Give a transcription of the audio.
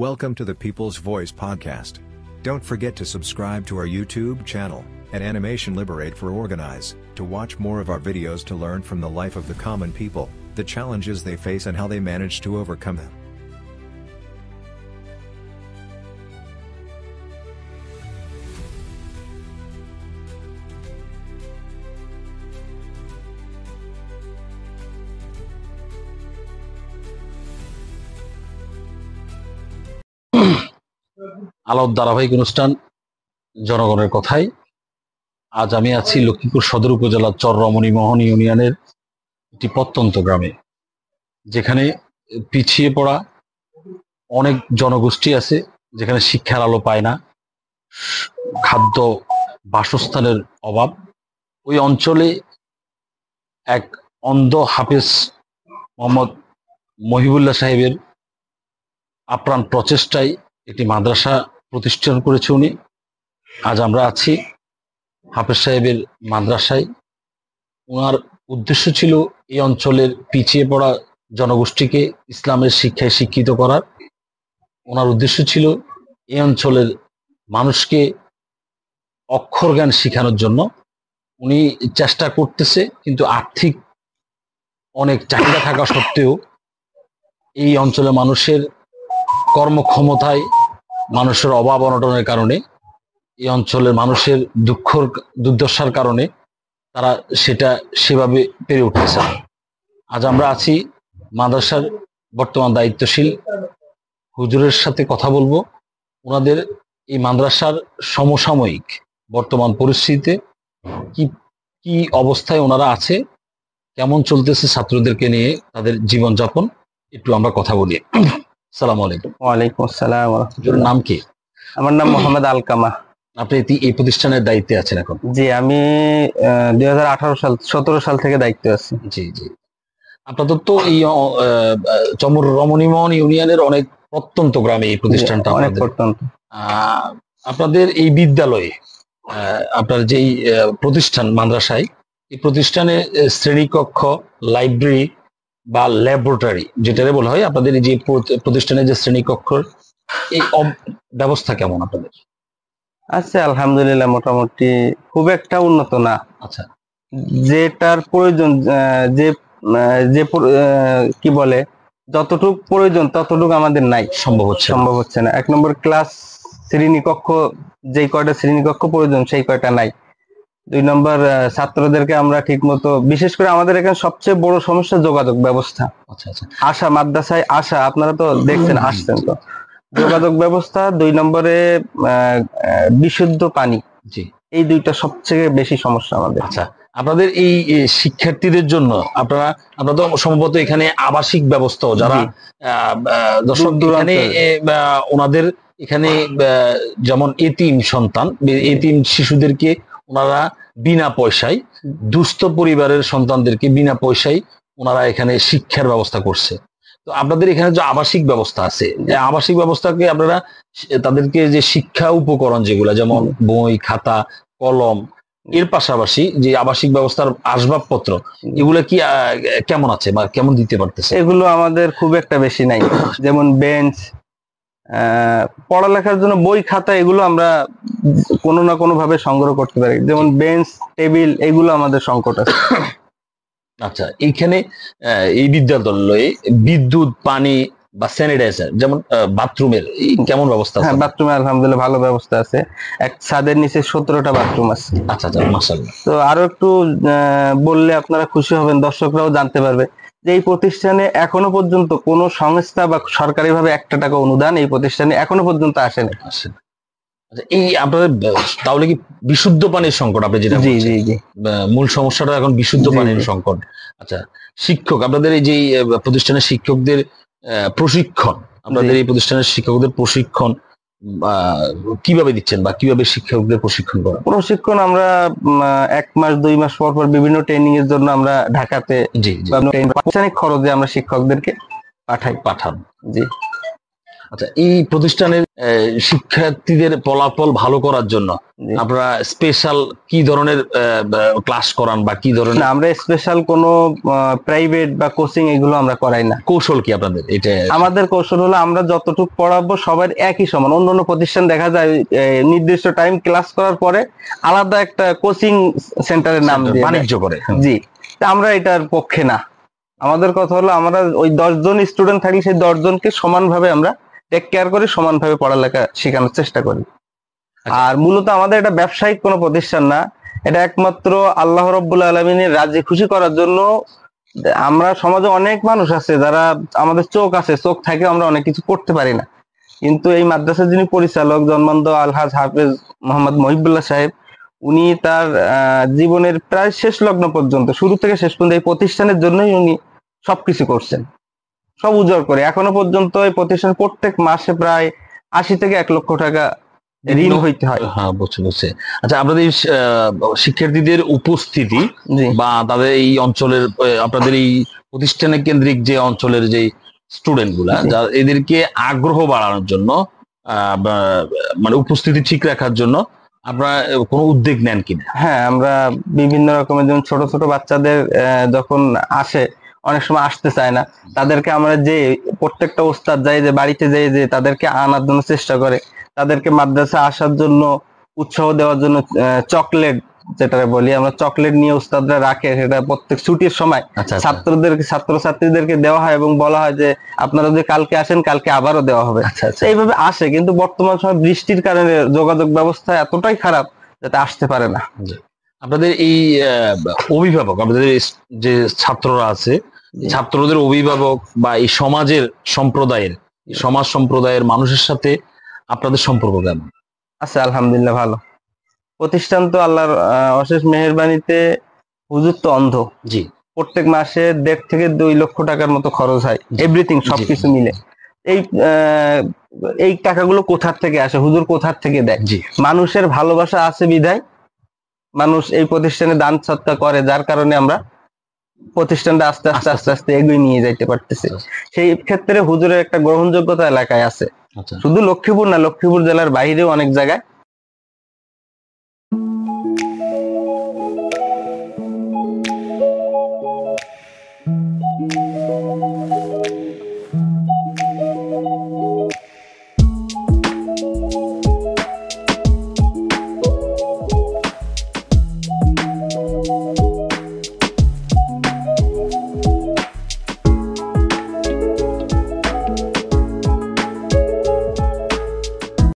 Welcome to the People's Voice podcast. Don't forget to subscribe to our YouTube channel at Animation Liberate for Organize to watch more of our videos to learn from the life of the common people, the challenges they face and how they manage to overcome them. আলোর ধারাবাহিক অনুষ্ঠান জনগণের কথায় আজ আমি আছি লক্ষ্মীপুর সদর উপজেলার চর রমণীমোহন ইউনিয়নের একটি প্রত্যন্ত গ্রামে, যেখানে পিছিয়ে পড়া অনেক জনগোষ্ঠী আছে, যেখানে শিক্ষার আলো পায় না, খাদ্য বাসস্থানের অভাব। ওই অঞ্চলে এক অন্ধ হাফেজ মোহাম্মদ মহিবুল্লাহ সাহেবের আপ্রাণ প্রচেষ্টায় একটি মাদ্রাসা প্রতিষ্ঠান করেছে উনি। আজ আমরা আছি হাফেজ সাহেবের মাদ্রাসায়। ওনার উদ্দেশ্য ছিল এই অঞ্চলের পিছিয়ে পড়া জনগোষ্ঠীকে ইসলামের শিক্ষায় শিক্ষিত করার। ওনার উদ্দেশ্য ছিল এই অঞ্চলের মানুষকে অক্ষর জ্ঞান শেখানোর জন্য। উনি চেষ্টা করতেছে, কিন্তু আর্থিক অনেক চাহিদা থাকা সত্ত্বেও এই অঞ্চলের মানুষের কর্মক্ষমতায় মানুষের অভাব অনটনের কারণে, এই অঞ্চলের মানুষের দুর্দশার কারণে তারা সেটা সেভাবে পেরে উঠতেছে। আজ আমরা আছি মাদ্রাসার বর্তমান দায়িত্বশীল হুজুরের সাথে কথা বলবো। ওনাদের এই মাদ্রাসার সমসাময়িক বর্তমান পরিস্থিতিতে কি কি অবস্থায় ওনারা আছে, কেমন চলতেছে ছাত্রদেরকে নিয়ে তাদের জীবনযাপন, একটু আমরা কথা বলি। আসসালামু আলাইকুম। ওয়ালাইকুম আসসালাম। হুজুর নাম কি? আমার নাম মোহাম্মদ আলকামা। আপনি এই প্রতিষ্ঠানের দায়িত্বে আছেন এখন? জি, আমি 2017 সাল থেকে দায়িত্বে আছি। জি জি। আপনাদের তো এই চমর রমণীমোহন ইউনিয়নের অনেক প্রত্যন্ত গ্রামে এই প্রতিষ্ঠানটা। অনেক প্রত্যন্ত। আপনাদের এই বিদ্যালয়ে আপনার যেই প্রতিষ্ঠান মাদ্রাসায়, এই প্রতিষ্ঠানে শ্রেণীকক্ষ, লাইব্রেরি বা ল্যাবরেটরি যেটারে বলা হয়, আপনাদের এই যে প্রতিষ্ঠানের যে শ্রেণীকক্ষর এই ব্যবস্থা কেমন আপনাদের? আচ্ছা, আলহামদুলিল্লাহ, মোটামুটি খুব একটা উন্নত না। আচ্ছা, যেটার প্রয়োজন, যে কি বলে, যতটুক প্রয়োজন ততটুক আমাদের নাই, সম্ভব হচ্ছে না। 1 নম্বর ক্লাস শ্রেণীকক্ষ, যেই কয়টা শ্রেণীকক্ষ প্রয়োজন সেই কয়টা নাই। 2 নম্বর ছাত্রদেরকে আমরা ঠিক মতো, বিশেষ করে আমাদের এখানে সবচেয়ে বড় সমস্যা যোগাযোগ ব্যবস্থা। আচ্ছা আচ্ছা। আসা, মাদ্রাসায় আসা, আপনারা তো দেখছেন, আসছেন তো, যোগাযোগ ব্যবস্থা। 2 নম্বরে বিশুদ্ধ পানি। জি, এই দুইটা সবচেয়ে বেশি সমস্যা আমাদের। আচ্ছা, আপনাদের এই শিক্ষার্থীদের জন্য আপনারা তো সম্ভবত এখানে আবাসিক ব্যবস্থাও, যারা দর্শক এখানে ওনাদের এখানে যেমন এতিম সন্তান, এতিম শিশুদেরকে ওনারা বিনা পয়সায়, দুস্থ পরিবারের সন্তানদেরকে বিনা পয়সায় ওনারা এখানে শিক্ষার ব্যবস্থা করছে। তো আপনাদের এখানে যে আবাসিক ব্যবস্থা আছে, আবাসিক ব্যবস্থাকে আপনারা তাদেরকে যে শিক্ষা উপকরণ যেগুলা, যেমন বই, খাতা, কলম, এর পাশাপাশি যে আবাসিক ব্যবস্থার আসবাবপত্র, এগুলো কি কেমন আছে বা কেমন দিতে পারতেছে? এগুলো আমাদের খুব একটা বেশি নাই। যেমন বেঞ্চ, পড়ালেখার জন্য বই, খাতা, এগুলো আমরা কোনো না কোনো ভাবে সংগ্রহ করতে পারি। যেমন বেঞ্চ, টেবিল, এগুলো আমাদের সংকট আছে। আচ্ছা, এইখানে এই বিদ্যালয়ে বিদ্যুৎ, পানি বা স্যানিটাইজার, যেমন বাথরুমের কেমন ব্যবস্থা আছে? হ্যাঁ, বাথরুমে আলহামদুলিল্লাহ ভালো ব্যবস্থা আছে। এক ছাদের নিচে 17টা বাথরুম আছে। আচ্ছা আচ্ছা, মাশাআল্লাহ। তো আরো একটু বললে আপনারা খুশি হবেন, দর্শকরাও জানতে পারবে যে এই প্রতিষ্ঠানে এখনো পর্যন্ত কোনো সংস্থা বা সরকারি ভাবে 1 টাকা অনুদান এই প্রতিষ্ঠানে এখনো পর্যন্ত আসেনি। আচ্ছা, এই আপনাদের তাহলে কি বিশুদ্ধ পানির সংকট আপনি যেটা বলছেন? জি জি, মূল সমস্যাটা এখন বিশুদ্ধ পানির সংকট। আচ্ছা, শিক্ষক, আপনাদের এই যে প্রতিষ্ঠানের শিক্ষকদের প্রশিক্ষণ, আপনাদের এই প্রতিষ্ঠানের শিক্ষকদের প্রশিক্ষণ কিভাবে দিচ্ছেন বা কিভাবে শিক্ষকদের প্রশিক্ষণ করা? প্রশিক্ষণ আমরা 1 মাস 2 মাস পর পর বিভিন্ন ট্রেনিং এর জন্য আমরা ঢাকাতে, জি, প্রাতিষ্ঠানিক খরচে আমরা শিক্ষকদেরকে পাঠান। জি। আচ্ছা, এই প্রতিষ্ঠানের শিক্ষার্থীদের ফলাফল ভালো করার জন্য আপনারা স্পেশাল কি ধরনের ক্লাস করান বা কি ধরনের? আমরা স্পেশাল কোনো প্রাইভেট বা কোচিং এগুলো আমরা করাই না। কৌশল কি আপনাদের? এটা আমাদের কৌশল হলো আমরা যতটুকু পড়াবো সবার একই সমান। অন্যান্য প্রতিষ্ঠান দেখা যায় নির্দিষ্ট টাইম ক্লাস করার পরে আলাদা একটা কোচিং সেন্টারের নাম দিয়ে বাণিজ্য করে। জি, আমরা এটার পক্ষে না। আমাদের কথা হলো আমরা ওই 10 জন স্টুডেন্ট থাকলে সেই 10 জনকে সমানভাবে আমরা টেক কেয়ার করে সমানভাবে পড়ালেখা শেখানোর চেষ্টা করি। আর মূলত আমাদের এটা ব্যবসায়িক কোনো প্রতিষ্ঠান না, এটা একমাত্র আল্লাহ রাব্বুল আলামিনের রাজি খুশি করার জন্য। আমরা সমাজে অনেক মানুষ আছে যারা আমাদের চোখ আছে, চোখ থাকে আমরা অনেক কিছু করতে পারি না, কিন্তু এই মাদ্রাসার যিনি পরিচালক জন্মান্ধ আলহাজ হাফেজ মোহাম্মদ মহিবুল্লাহ সাহেব, উনি তার জীবনের প্রায় শেষ লগ্ন পর্যন্ত, শুরু থেকে শেষ পর্যন্ত এই প্রতিষ্ঠানের জন্যই উনি সবকিছু করছেন, সব উজাড় করে। এখনো পর্যন্ত এই প্রতিষ্ঠান প্রত্যেক মাসে প্রায় 80 থেকে 1 লক্ষ টাকা ঋণ হইতে হয়। হ্যাঁ, বুঝছে। আচ্ছা, আপনাদের শিক্ষার্থীদের উপস্থিতি বা তাদের এই অঞ্চলের, আপনাদের এই প্রতিষ্ঠানে কেন্দ্রিক যে অঞ্চলের যে স্টুডেন্ট গুলা, এদেরকে আগ্রহ বাড়ানোর জন্য মানে উপস্থিতি ঠিক রাখার জন্য আপনারা কোনো উদ্যোগ নেন কিনা? হ্যাঁ, আমরা বিভিন্ন রকমের, যেমন ছোট ছোট বাচ্চাদের যখন আসে, অনেক সময় আসতে চায় না, তাদেরকে আমরা যে প্রত্যেকটা ওস্তাদ যাই যে বাড়িতে যাই যে তাদেরকে আনার জন্য চেষ্টা করে, তাদেরকে মাদ্রাসা আসার জন্য উৎসাহ দেওয়ার জন্য চকলেট, যেটা বলি আমরা, চকলেট নিয়ে উস্তাদরা রাখে, সেটা প্রত্যেক ছুটির সময় ছাত্রছাত্রীদেরকে দেওয়া হয় এবং বলা হয় যে আপনারা যদি কালকে আসেন কালকে আবারও দেওয়া হবে। এইভাবে আসে, কিন্তু বর্তমান সময় বৃষ্টির কারণে যোগাযোগ ব্যবস্থা এতটাই খারাপ যাতে আসতে পারে না। আপনাদের এই অভিভাবক, আপনাদের যে ছাত্ররা আছে, ছাত্রদের অভিভাবক বা এই সমাজের সমাজ সম্প্রদায়ের মানুষের সাথে আপনাদের সম্পর্ক কেমন? আচ্ছা, আলহামদুলিল্লাহ ভালো। প্রতিষ্ঠান তো আল্লাহর অশেষ মেহেরবানিতে, হুজুর তো অন্ধ। জি, প্রত্যেক মাসে 1.5 থেকে 2 লক্ষ টাকার মতো খরচ হয়, এভরিথিং সবকিছু মিলে। এই টাকাগুলো কোথার থেকে আসে, হুজুর কোথার থেকে দেয়? মানুষের ভালোবাসা আছে বিধায় মানুষ এই প্রতিষ্ঠানে দান সৎকার করে, যার কারণে আমরা প্রতিষ্ঠানটা আস্তে আস্তে আস্তে আস্তে এগিয়ে নিয়ে যাইতে পারতেছি। সেই ক্ষেত্রে হুজুরের একটা গ্রহণযোগ্যতা এলাকায় আছে। শুধু লক্ষ্মীপুর না, লক্ষ্মীপুর জেলার বাইরেও অনেক জায়গায়